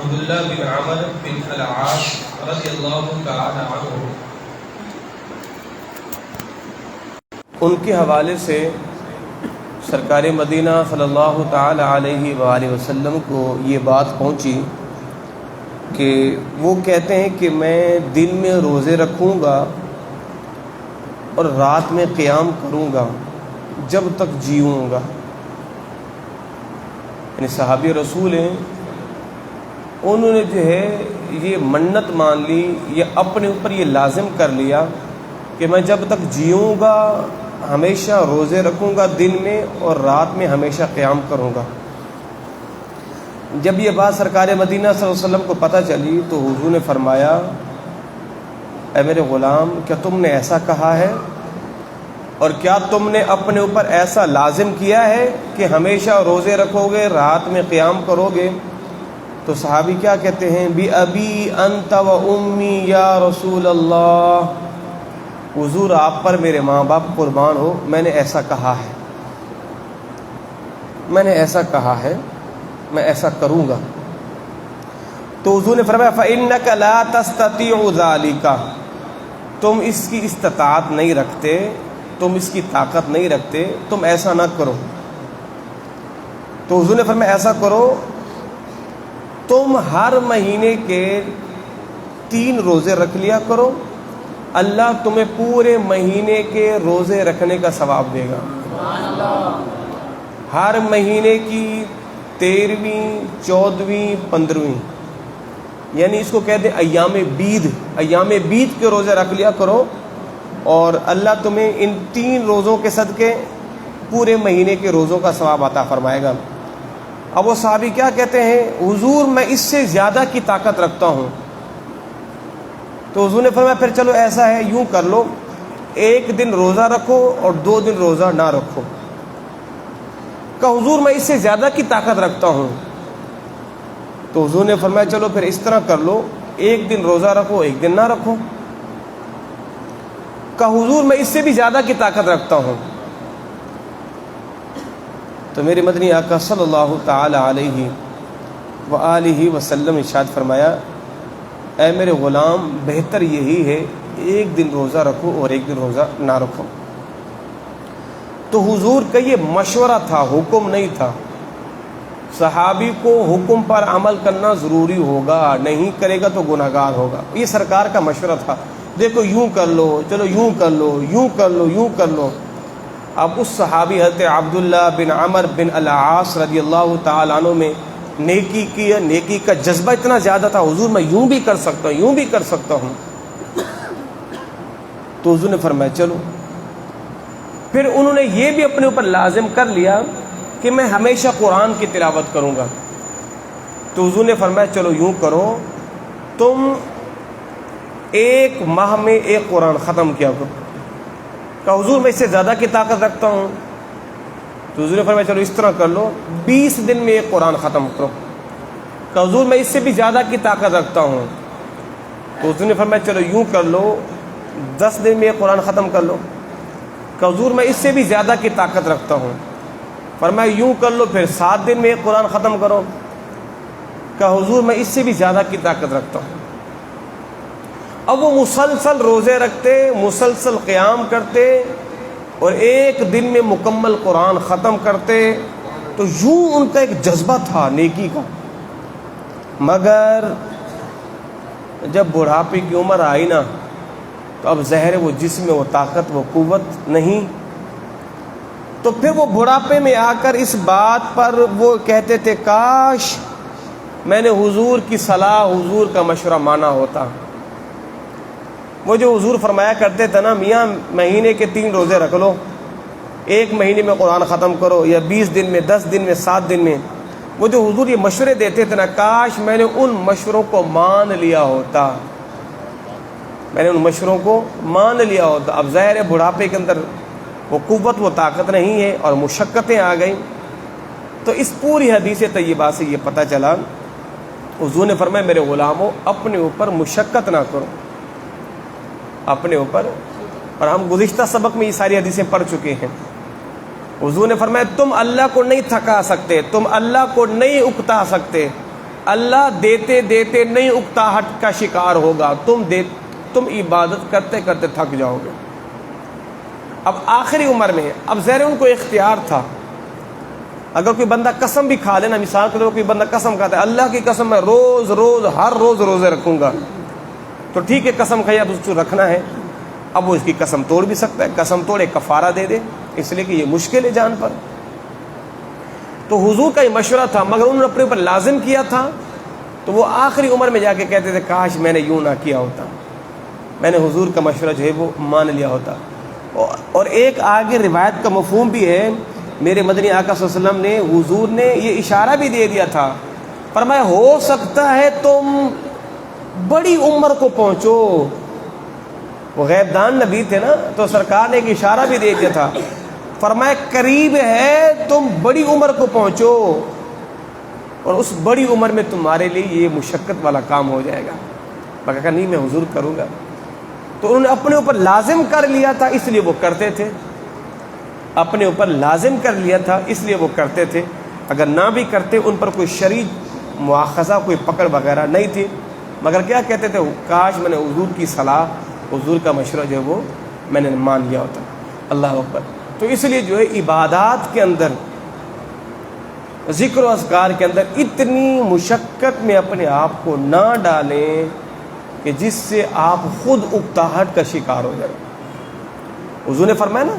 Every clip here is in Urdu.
عبداللہ بن عمر بن العاص رضی اللہ تعالی عنہ، ان کے حوالے سے سرکار مدینہ صلی اللہ تعالی علیہ وآلہ وسلم کو یہ بات پہنچی کہ وہ کہتے ہیں کہ میں دن میں روزے رکھوں گا اور رات میں قیام کروں گا جب تک جیوں گا. یعنی صحابی رسول ہیں، انہوں نے جو ہے یہ منت مان لی، یہ اپنے اوپر یہ لازم کر لیا کہ میں جب تک جیوں گا ہمیشہ روزے رکھوں گا دن میں اور رات میں ہمیشہ قیام کروں گا. جب یہ بات سرکار مدینہ صلی اللہ علیہ وسلم کو پتہ چلی تو حضور نے فرمایا، اے میرے غلام، کیا تم نے ایسا کہا ہے اور کیا تم نے اپنے اوپر ایسا لازم کیا ہے کہ ہمیشہ روزے رکھو گے رات میں قیام کرو گے؟ تو صحابی کیا کہتے ہیں، بی ابی انت و امی یا رسول اللہ، حضور آپ پر میرے ماں باپ قربان ہو، میں نے ایسا کہا ہے، میں نے ایسا کہا ہے، میں ایسا کروں گا. تو حضور نے فرمایا فَإِنَّكَ لَا تَسْتَطِيعُ ذَلِكَ، تم اس کی استطاعت نہیں رکھتے، تم اس کی طاقت نہیں رکھتے، تم ایسا نہ کرو. تو حضور نے فرمایا ایسا کرو، تم ہر مہینے کے 3 روزے رکھ لیا کرو، اللہ تمہیں پورے مہینے کے روزے رکھنے کا ثواب دے گا. ہر مہینے کی 13ویں 14ویں 15ویں، یعنی اس کو کہتے ہیں ایام بید کے روزے رکھ لیا کرو اور اللہ تمہیں ان 3 روزوں کے صدقے پورے مہینے کے روزوں کا ثواب عطا فرمائے گا. اب وہ صحابی کیا کہتے ہیں، حضور میں اس سے زیادہ کی طاقت رکھتا ہوں. تو حضور نے فرمایا پھر چلو ایسا ہے، یوں کر لو، 1 دن روزہ رکھو اور 2 دن روزہ نہ رکھو. کہ حضور میں اس سے زیادہ کی طاقت رکھتا ہوں. تو حضور نے فرمایا چلو پھر اس طرح کر لو، 1 دن روزہ رکھو 1 دن نہ رکھو. کہ حضور میں اس سے بھی زیادہ کی طاقت رکھتا ہوں. تو میرے مدنی آقا صلی اللہ تعالی علیہ وآلہ وسلم ارشاد فرمایا، اے میرے غلام، بہتر یہی ہے 1 دن روزہ رکھو اور 1 دن روزہ نہ رکھو. تو حضور کا یہ مشورہ تھا، حکم نہیں تھا. صحابی کو حکم پر عمل کرنا ضروری ہوگا، نہیں کرے گا تو گناہگار ہوگا. یہ سرکار کا مشورہ تھا، دیکھو یوں کر لو، چلو یوں کر لو، یوں کر لو، یوں کر لو. اب اس صحابی حضرت عبداللہ بن عمر بن العاص رضی اللہ تعالیٰ عنہ میں نیکی کا جذبہ اتنا زیادہ تھا، حضور میں یوں بھی کر سکتا ہوں، یوں بھی کر سکتا ہوں. تو حضور نے فرمایا چلو. پھر انہوں نے یہ بھی اپنے اوپر لازم کر لیا کہ میں ہمیشہ قرآن کی تلاوت کروں گا. تو حضور نے فرمایا چلو یوں کرو، تم 1 ماہ میں 1 قرآن ختم کیا کرو. کہ حضور میں اس سے زیادہ کی طاقت رکھتا ہوں. تو حضور نے فرمایا چلو اس طرح کر لو، 20 دن میں 1 قرآن ختم کرو. کہ حضور میں اس سے بھی زیادہ کی طاقت رکھتا ہوں. تو حضور نے فرمایا چلو یوں کر لو، 10 دن میں 1 قرآن ختم کر لو. کہ حضور میں اس سے بھی زیادہ کی طاقت رکھتا ہوں. فرمایا یوں کر لو، پھر 7 دن میں 1 قرآن ختم کرو. کہ حضور میں اس سے بھی زیادہ کی طاقت رکھتا ہوں. اب وہ مسلسل روزے رکھتے، مسلسل قیام کرتے اور 1 دن میں مکمل قرآن ختم کرتے. تو یوں ان کا ایک جذبہ تھا نیکی کا. مگر جب بڑھاپے کی عمر آئی نا، تو اب ظاہر وہ جسم میں وہ طاقت وہ قوت نہیں. تو پھر وہ بڑھاپے میں آ کر اس بات پر وہ کہتے تھے کاش میں نے حضور کی صلاح، حضور کا مشورہ مانا ہوتا. وہ جو حضور فرمایا کرتے تھے نا، میاں مہینے کے 3 روزے رکھ لو، 1 مہینے میں قرآن ختم کرو، یا 20 دن میں، 10 دن میں، 7 دن میں. وہ جو حضور یہ مشورے دیتے تھے نا، کاش میں نے ان مشوروں کو مان لیا ہوتا، میں نے ان مشوروں کو مان لیا ہوتا. اب ظاہر ہے بڑھاپے کے اندر وہ قوت وہ طاقت نہیں ہے اور مشقتیں آ گئیں. تو اس پوری حدیث طیبہ سے یہ پتہ چلا، حضور نے فرمایا میرے غلاموں، اپنے اوپر مشقت نہ کرو، اپنے اوپر. اور ہم گزشتہ سبق میں یہ ساری حدیثیں پڑھ چکے ہیں. حضور نے فرمایا تم اللہ کو نہیں تھکا سکتے، تم اللہ کو نہیں اکتا سکتے، اللہ دیتے دیتے نئی اکتاہٹ کا شکار ہوگا، تم عبادت کرتے کرتے تھک جاؤ گے۔ اب آخری عمر میں، اب ظاہر ان کو اختیار تھا، اگر کوئی بندہ قسم بھی کھا لینا، مثال کے طور پر کوئی بندہ قسم کھاتا ہے اللہ کی قسم میں ہر روز روزے رکھوں گا، تو ٹھیک ہے قسم کھائی، اب اس کو رکھنا ہے، اب وہ اس کی قسم توڑ بھی سکتا ہے، قسم توڑے کفارہ دے دے، اس لیے کہ یہ مشکل ہے جان پر۔ تو حضور کا یہ مشورہ تھا، مگر انہوں نے اپنے اوپر لازم کیا تھا، تو وہ آخری عمر میں جا کے کہتے تھے کاش میں نے یوں نہ کیا ہوتا، میں نے حضور کا مشورہ جو ہے وہ مان لیا ہوتا۔ اور ایک آگے روایت کا مفہوم بھی ہے، میرے مدنی آقا صلی اللہ علیہ وسلم نے، حضور نے یہ اشارہ بھی دے دیا تھا، فرمایا ہو سکتا ہے تم بڑی عمر کو پہنچو، وہ غیب دان نبی تھے نا، تو سرکار نے ایک اشارہ بھی دے دیا تھا، فرمایا قریب ہے تم بڑی عمر کو پہنچو، اور اس بڑی عمر میں تمہارے لیے یہ مشقت والا کام ہو جائے گا۔ مگر کہا نہیں میں حضور کروں گا، تو انہوں نے اپنے اوپر لازم کر لیا تھا، اس لیے وہ کرتے تھے، اپنے اوپر لازم کر لیا تھا اس لیے وہ کرتے تھے، اگر نہ بھی کرتے ان پر کوئی شرعی مواخذہ، کوئی پکڑ وغیرہ نہیں تھی، مگر کیا کہتے تھے کاش میں نے حضور کی صلاح، حضور کا مشورہ جو ہے وہ میں نے مان لیا ہوتا۔ اللہ اکبر۔ تو اس لیے جو ہے عبادات کے اندر، ذکر و اذکار کے اندر اتنی مشقت میں اپنے آپ کو نہ ڈالیں کہ جس سے آپ خود اکتاہٹ کا شکار ہو جائیں۔ حضور نے فرمایا نا،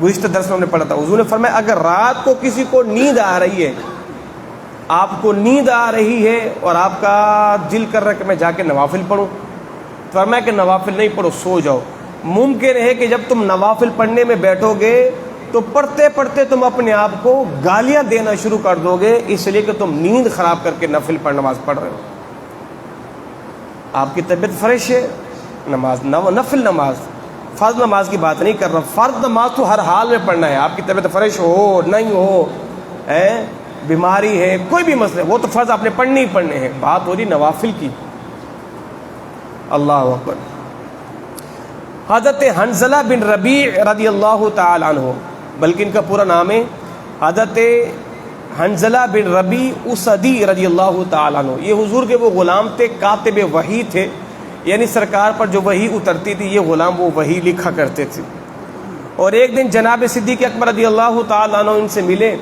گزشتہ درس میں ہم نے پڑھا تھا، حضور نے فرمایا اگر رات کو کسی کو نیند آ رہی ہے، آپ کو نیند آ رہی ہے اور آپ کا دل کر رہا ہے کہ میں جا کے نوافل پڑھوں، فرمایا کہ نوافل نہیں پڑھو، سو جاؤ۔ ممکن ہے کہ جب تم نوافل پڑھنے میں بیٹھو گے تو پڑھتے پڑھتے تم اپنے آپ کو گالیاں دینا شروع کر دو گے، اس لیے کہ تم نیند خراب کر کے نفل پر نماز پڑھ رہے ہو۔ آپ کی طبیعت فریش ہے، نماز نفل نماز، فرض نماز کی بات نہیں کر رہا، فرض نماز تو ہر حال میں پڑھنا ہے، آپ کی طبیعت فریش ہو نہیں ہو، بیماری ہے، کوئی بھی مسئلہ، وہ تو فرض آپ نے پڑھنے ہی پڑھنے ہیں، بات ہو رہی نوافل کی۔ اللہ اکبر۔ حضرت حنظلہ بن ربیع رضی اللہ تعالی عنہ، بلکہ ان کا پورا نام ہے حضرت حنظلہ بن ربیع اسدی رضی اللہ تعالی عنہ، یہ حضور کے وہ غلام تھے، کاتب وحی تھے، یعنی سرکار پر جو وحی اترتی تھی یہ غلام وہ وحی لکھا کرتے تھے۔ اور ایک دن جناب صدیق اکبر رضی اللہ تعالی عنہ ان سے ملے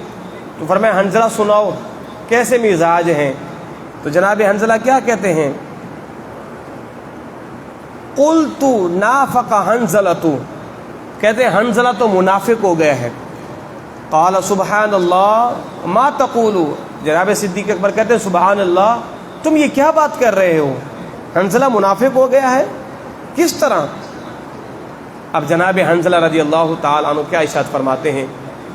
تو فرمایا حنظلہ سناؤ کیسے مزاج ہیں؟ تو جناب حنظلہ کیا کہتے ہیں؟ قلت نافق حنظلۃ، کہتے ہیں حنظلہ تو منافق ہو گیا ہے۔ قال سبحان اللہ ما تقول، جناب صدیق اکبر کہتے ہیں سبحان اللہ، تم یہ کیا بات کر رہے ہو، حنظلہ منافق ہو گیا ہے؟ کس طرح؟ اب جناب حنظلہ رضی اللہ تعالی عنہ کیا ارشاد فرماتے ہیں،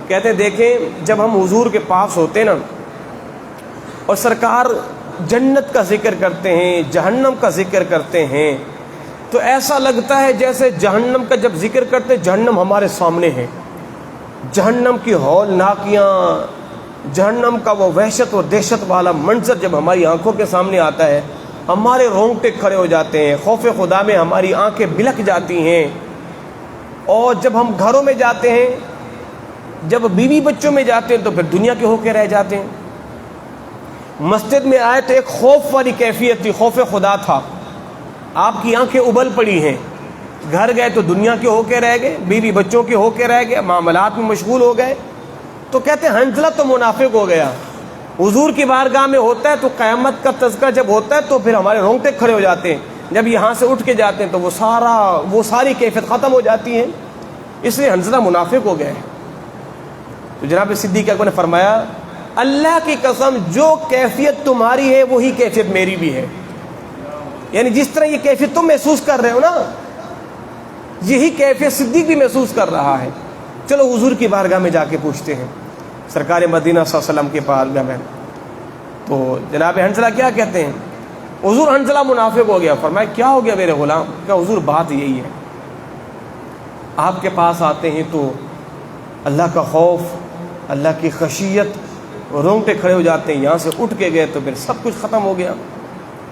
کہتے ہیں دیکھیں جب ہم حضور کے پاس ہوتے نا اور سرکار جنت کا ذکر کرتے ہیں، جہنم کا ذکر کرتے ہیں، تو ایسا لگتا ہے جیسے جہنم کا جب ذکر کرتے جہنم ہمارے سامنے ہے، جہنم کی ہولناکیاں، جہنم کا وہ وحشت و دہشت والا منظر جب ہماری آنکھوں کے سامنے آتا ہے ہمارے رونگٹے کھڑے ہو جاتے ہیں، خوف خدا میں ہماری آنکھیں بلک جاتی ہیں۔ اور جب ہم گھروں میں جاتے ہیں، جب بیوی بچوں میں جاتے ہیں تو پھر دنیا کے ہو کے رہ جاتے ہیں۔ مسجد میں آئے تو ایک خوف والی کیفیت تھی، خوف خدا تھا، آپ کی آنکھیں ابل پڑی ہیں، گھر گئے تو دنیا کے ہو کے رہ گئے، بیوی بچوں کے ہو کے رہ گئے، معاملات میں مشغول ہو گئے۔ تو کہتے ہیں حنظلہ تو منافق ہو گیا۔ حضور کی بارگاہ میں ہوتا ہے تو قیامت کا تذکرہ جب ہوتا ہے تو پھر ہمارے رونگٹے کھڑے ہو جاتے ہیں، جب یہاں سے اٹھ کے جاتے ہیں تو وہ ساری کیفیت ختم ہو جاتی ہے، اس لیے حنظلہ منافق ہو گیا ہے۔ تو جناب صدیق اکبر نے فرمایا اللہ کی قسم جو کیفیت تمہاری ہے وہی کیفیت میری بھی ہے، یعنی جس طرح یہ کیفیت تم محسوس کر رہے ہو نا یہی کیفیت صدیق بھی محسوس کر رہا ہے۔ چلو حضور کی بارگاہ میں جا کے پوچھتے ہیں، سرکار مدینہ صلی اللہ علیہ وسلم کے بارگاہ میں، تو جناب حنظلہ کیا کہتے ہیں؟ حضور حنظلہ منافق ہو گیا۔ فرمایا کیا ہو گیا میرے غلام؟ کہ حضور بات یہی ہے، آپ کے پاس آتے ہیں تو اللہ کا خوف، اللہ کی خشیت، رونگٹے کھڑے ہو جاتے ہیں، یہاں سے اٹھ کے گئے تو پھر سب کچھ ختم ہو گیا،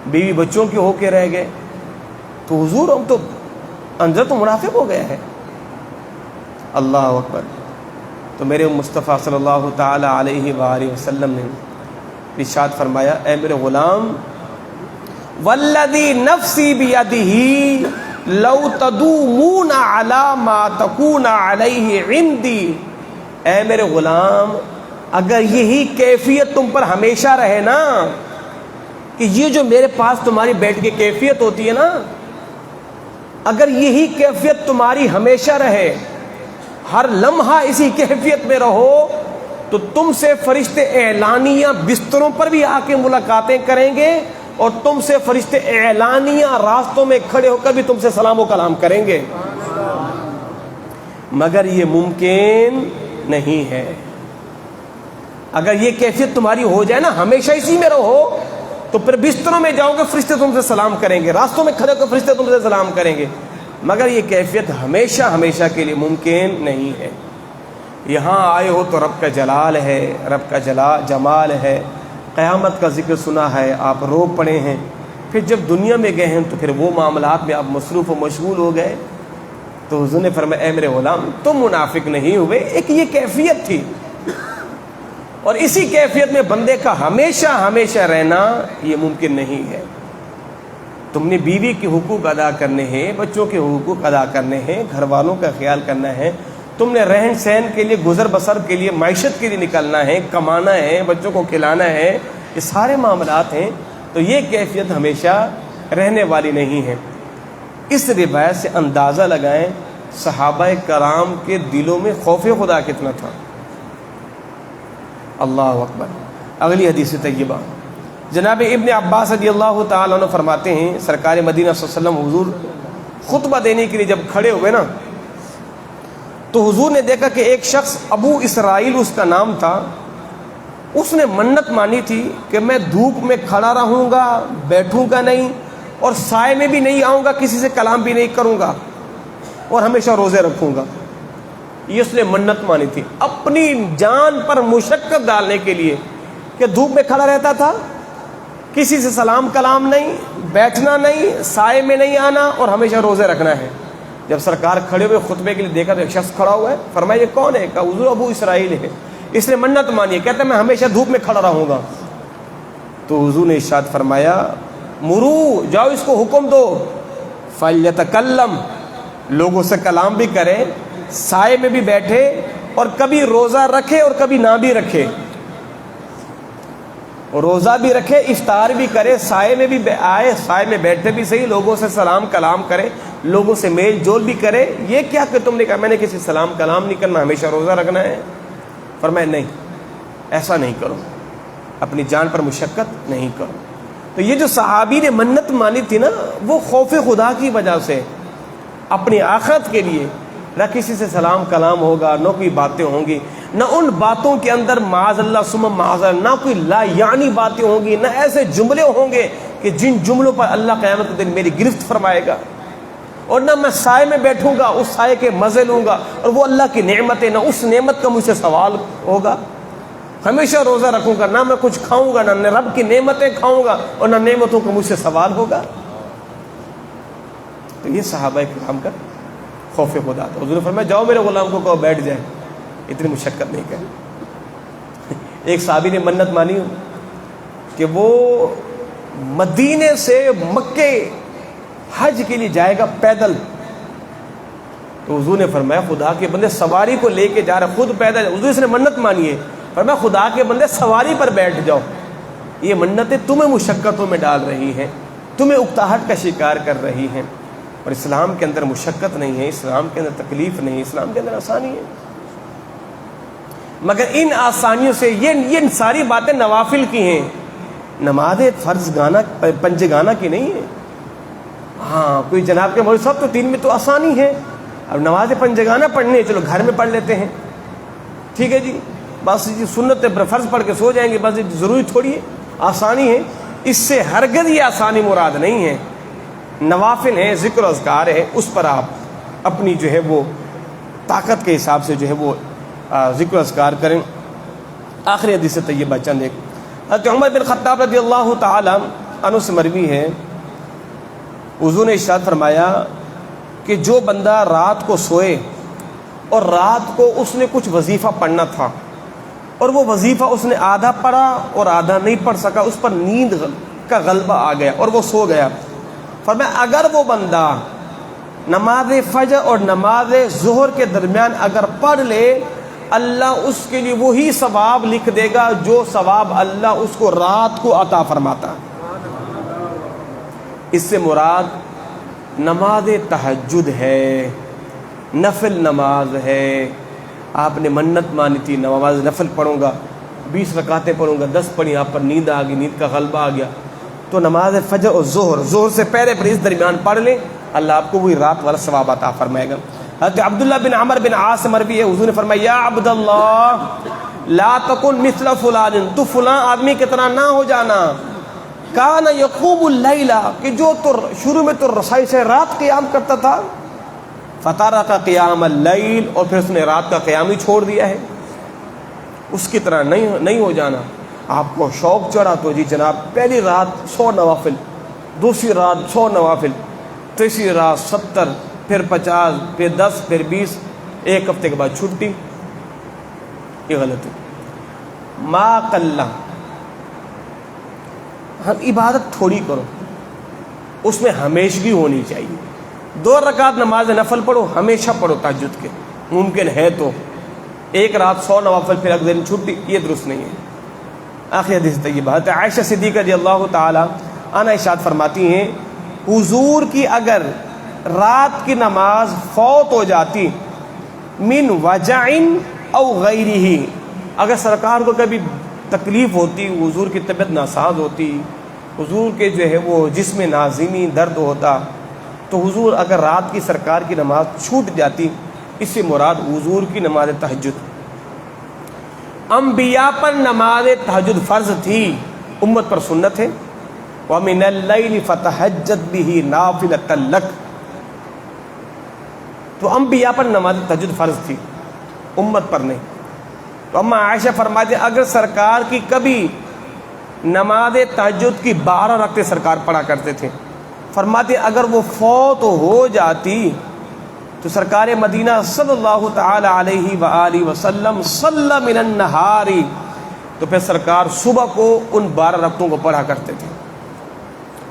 بیوی بچوں کے ہو کے رہ گئے، تو حضور ہم تو اندر تو منافق ہو گیا ہے۔ اللہ اکبر۔ تو میرے مصطفیٰ صلی اللہ تعالی علیہ وآلہ وسلم نے ارشاد فرمایا اے میرے غلام والذی نفسی بیدہ لو تدومون علی ما تکون علیہ عندی، اے میرے غلام اگر یہی کیفیت تم پر ہمیشہ رہے نا، کہ یہ جو میرے پاس تمہاری بیٹھ کے کیفیت ہوتی ہے نا، اگر یہی کیفیت تمہاری ہمیشہ رہے، ہر لمحہ اسی کیفیت میں رہو، تو تم سے فرشتے اعلانیہ بستروں پر بھی آ کے ملاقاتیں کریں گے، اور تم سے فرشتے اعلانیہ راستوں میں کھڑے ہو کر بھی تم سے سلام و کلام کریں گے، مگر یہ ممکن نہیں ہے۔ اگر یہ کیفیت تمہاری ہو جائے نا، ہمیشہ اسی میں رہو، تو پھر بستروں میں جاؤ گے فرشتے تم سے سلام کریں گے، راستوں میں کھڑے ہو کر فرشتے تم سے سلام کریں گے، مگر یہ کیفیت ہمیشہ ہمیشہ کے لیے ممکن نہیں ہے۔ یہاں آئے ہو تو رب کا جلال ہے، رب کا جمال ہے، قیامت کا ذکر سنا ہے، آپ رو پڑے ہیں، پھر جب دنیا میں گئے ہیں تو پھر وہ معاملات میں آپ مصروف و مشغول ہو گئے، تو حضور نے فرمایا اے میرے غلام تم منافق نہیں ہوئے، ایک یہ کیفیت تھی، اور اسی کیفیت میں بندے کا ہمیشہ ہمیشہ رہنا یہ ممکن نہیں ہے۔ تم نے بیوی کے حقوق ادا کرنے ہیں، بچوں کے حقوق ادا کرنے ہیں، گھر والوں کا خیال کرنا ہے، تم نے رہن سہن کے لیے، گزر بسر کے لیے، معیشت کے لیے نکلنا ہے، کمانا ہے، بچوں کو کھلانا ہے، یہ سارے معاملات ہیں، تو یہ کیفیت ہمیشہ رہنے والی نہیں ہے۔ اس روایت سے اندازہ لگائیں صحابہ کرام کے دلوں میں خوف خدا کتنا تھا۔ اللہ اکبر۔ اگلی حدیث طیبہ، جناب ابن عباس رضی اللہ تعالیٰ عنہ فرماتے ہیں سرکار مدینہ صلی اللہ علیہ وسلم حضور خطبہ دینے کے لیے جب کھڑے ہوئے نا، تو حضور نے دیکھا کہ ایک شخص ابو اسرائیل اس کا نام تھا، اس نے منت مانی تھی کہ میں دھوپ میں کھڑا رہوں گا، بیٹھوں گا نہیں، اور سائے میں بھی نہیں آؤں گا، کسی سے کلام بھی نہیں کروں گا، اور ہمیشہ روزے رکھوں گا۔ یہ اس نے منت مانی تھی اپنی جان پر مشقت ڈالنے کے لیے، کہ دھوپ میں کھڑا رہتا تھا، کسی سے سلام کلام نہیں، بیٹھنا نہیں، سائے میں نہیں آنا، اور ہمیشہ روزے رکھنا ہے۔ جب سرکار کھڑے ہوئے خطبے کے لیے دیکھا تو ایک شخص کھڑا ہوا ہے، فرمایا یہ کون ہے؟ کہا حضور ابو اسرائیل ہے، اس نے منت مانی ہے، کہتا ہے میں ہمیشہ دھوپ میں کھڑا رہوں گا۔ تو حضور نے ارشاد فرمایا مرو، جاؤ اس کو حکم دو، فلیتکلم، لوگوں سے کلام بھی کرے، سائے میں بھی بیٹھے، اور کبھی روزہ رکھے اور کبھی نہ بھی رکھے، روزہ بھی رکھے، افطار بھی کرے، سائے میں بھی آئے، سائے میں بیٹھے بھی صحیح، لوگوں سے سلام کلام کرے، لوگوں سے میل جول بھی کرے۔ یہ کیا کہ تم نے کہا میں نے کسی سلام کلام نہیں کرنا، ہمیشہ روزہ رکھنا ہے؟ فرمایا نہیں، ایسا نہیں کرو، اپنی جان پر مشقت نہیں کرو۔ تو یہ جو صحابی نے منت مانی تھی نا، وہ خوف خدا کی وجہ سے، اپنی آخرت کے لیے، نہ کسی سے سلام کلام ہوگا، نہ کوئی باتیں ہوں گی، نہ ان باتوں کے اندر معاذ اللہ ثم معاذ اللہ، نہ کوئی لا یعنی باتیں ہوں گی، نہ ایسے جملے ہوں گے کہ جن جملوں پر اللہ قیامت کے دن میری گرفت فرمائے گا، اور نہ میں سائے میں بیٹھوں گا، اس سائے کے مزے لوں گا، اور وہ اللہ کی نعمت ہے، نہ اس نعمت کا مجھ سے سوال ہوگا، ہمیشہ روزہ رکھوں گا، نہ میں کچھ کھاؤں گا، نہ رب کی نعمتیں کھاؤں گا، اور نہ نعمتوں کا مجھ سے سوال ہوگا۔ تو یہ صحابہ کرام کا خوف خدا تھا۔ حضور نے فرمایا جاؤ میرے غلام کو کہو بیٹھ جائے، اتنی مشقت نہیں کریں۔ ایک صحابی نے منت مانی کہ وہ مدینے سے مکے حج کے لیے جائے گا پیدل، تو حضور نے فرمایا خدا کے بندے سواری کو لے کے جا رہے، خود پیدل، حضور اس نے منت مانی ہے، فرمایا خدا کے بندے سواری پر بیٹھ جاؤ، یہ منتیں تمہیں مشقتوں میں ڈال رہی ہیں، تمہیں اکتاہٹ کا شکار کر رہی ہیں، اور اسلام کے اندر مشقت نہیں ہے، اسلام کے اندر تکلیف نہیں ہے، اسلام کے اندر آسانی ہے۔ مگر ان آسانیوں سے یہ ساری باتیں نوافل کی ہیں، نماز فرض گانا پنج گانا کی نہیں ہے۔ ہاں کوئی جناب کے مولوی صاحب تو 3 میں تو آسانی ہے، اب نماز پنج گانا پڑھنی ہے، چلو گھر میں پڑھ لیتے ہیں، ٹھیک ہے جی، بس جی سنت فرض پڑھ کے سو جائیں گے، بس ضروری تھوڑی ہے، آسانی ہے۔ اس سے ہرگز یہ آسانی مراد نہیں ہے، نوافل ہیں، ذکر و اذکار ہے، اس پر آپ اپنی جو ہے وہ طاقت کے حساب سے جو ہے وہ ذکر و اذکار کریں۔ آخری حدیث طیبہ چند ایک، حضرت عمر بن خطاب رضی اللہ تعالی عنہ سے مروی ہے، حضور نے ارشاد فرمایا کہ جو بندہ رات کو سوئے اور رات کو اس نے کچھ وظیفہ پڑھنا تھا، اور وہ وظیفہ اس نے آدھا پڑھا اور آدھا نہیں پڑھ سکا، اس پر نیند کا غلبہ آ گیا اور وہ سو گیا. فرمایا اگر وہ بندہ نماز فجر اور نماز ظہر کے درمیان اگر پڑھ لے، اللہ اس کے لیے وہی ثواب لکھ دے گا جو ثواب اللہ اس کو رات کو عطا فرماتا. اس سے مراد نماز تہجد ہے، نفل نماز ہے. آپ نے منت مانی تھی نماز نفل پڑھوں گا، 20 رکعتیں پڑھوں گا، 10 پڑھی، آپ پر نیند آ گئی، نیند کا غلبہ آ گیا، تو نماز فجر اور ظہر سے پہلے پر اس درمیان پڑھ لیں، اللہ آپ کو وہی رات والا ثواب عطا فرمائے گا. حضرت عبداللہ بن عمر بن عاص مروی ہے، حضور نے فرمایا یا عبداللہ لا تکن مثل فلان، تو فلاں آدمی کی طرح نہ ہو جانا، کان یقوم اللیل، کہ جو تو شروع میں تو رسائی سے رات قیام کرتا تھا، فترک قیام اللیل، اور پھر اس نے رات کا قیام ہی چھوڑ دیا ہے. اس کی طرح نہیں ہو جانا. آپ کو شوق چڑھا تو جی جناب پہلی رات 100 نوافل، دوسری رات 100 نوافل، تیسری رات 70، پھر 50، پھر 10، پھر 20، ایک ہفتے کے بعد چھٹی. یہ غلط ہے. ما قلہ، ہم عبادت تھوڑی کرو، اس میں ہمیشگی ہونی چاہیے. 2 رکعت نماز نفل پڑھو، ہمیشہ پڑھو تہجد کے، ممکن ہے تو. ایک رات 100 نوافل پھر اگلے دن چھٹی، یہ درست نہیں ہے. آخری حدیث طیبہ ہے. عائشہ صدیقہ رضی اللہ تعالی عنہا ارشاد فرماتی ہیں حضور کی اگر رات کی نماز فوت ہو جاتی من وجع او غیرہ، اگر سرکار کو کبھی تکلیف ہوتی، حضور کی طبیعت ناساز ہوتی، حضور کے جو ہے وہ جسم نازمی درد ہوتا، تو حضور اگر رات کی سرکار کی نماز چھوٹ جاتی، اس سے مراد حضور کی نماز تہجد. انبیاء پر نماز تہجد فرض تھی، امت پر سنت ہے. وَمِنَ اللَّيْلِ فَتَہَجَّدْ بِهِ نَافِلَةً لَكَ، تو انبیاء پر نماز تہجد فرض تھی، امت پر نہیں. تو اما عائشہ فرماتے اگر سرکار کی کبھی نماز تہجد کی 12 رکعتیں سرکار پڑھا کرتے تھے، فرماتے اگر وہ فوت ہو جاتی تو سرکار مدینہ صلی اللہ تعالی علیہ وآلہ وسلم صلی من النہار، تو پھر سرکار صبح کو ان 12 رکعتوں کو پڑھا کرتے تھے.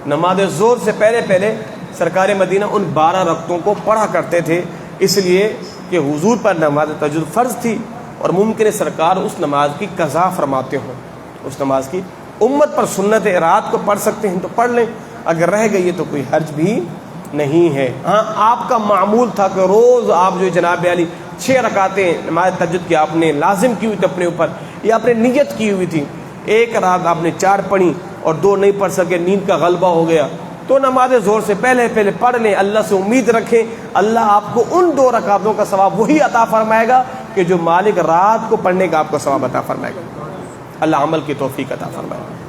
نماز ظہر سے پہلے سرکار مدینہ ان 12 رکعتوں کو پڑھا کرتے تھے، اس لیے کہ حضور پر نماز تہجد فرض تھی اور ممکن ہے سرکار اس نماز کی قضا فرماتے ہوں. اس نماز کی امت پر سنت ہے، رات کو پڑھ سکتے ہیں تو پڑھ لیں، اگر رہ گئی ہے تو کوئی حرج بھی نہیں ہے. ہاں آپ کا معمول تھا کہ روز آپ جو جناب علی 6 رکعتیں نماز تہجد کی آپ نے لازم کی ہوئی تھی اپنے اوپر، یا آپ نے نیت کی ہوئی تھی، ایک رات آپ نے 4 پڑھی اور 2 نہیں پڑھ سکے، نیند کا غلبہ ہو گیا، تو نماز ظہر سے پہلے پڑھ لیں. اللہ سے امید رکھیں اللہ آپ کو ان 2 رکعتوں کا ثواب وہی عطا فرمائے گا کہ جو مالک رات کو پڑھنے کا آپ کو ثواب عطا فرمائے گا. اللہ عمل کی توفیق عطا فرمائے.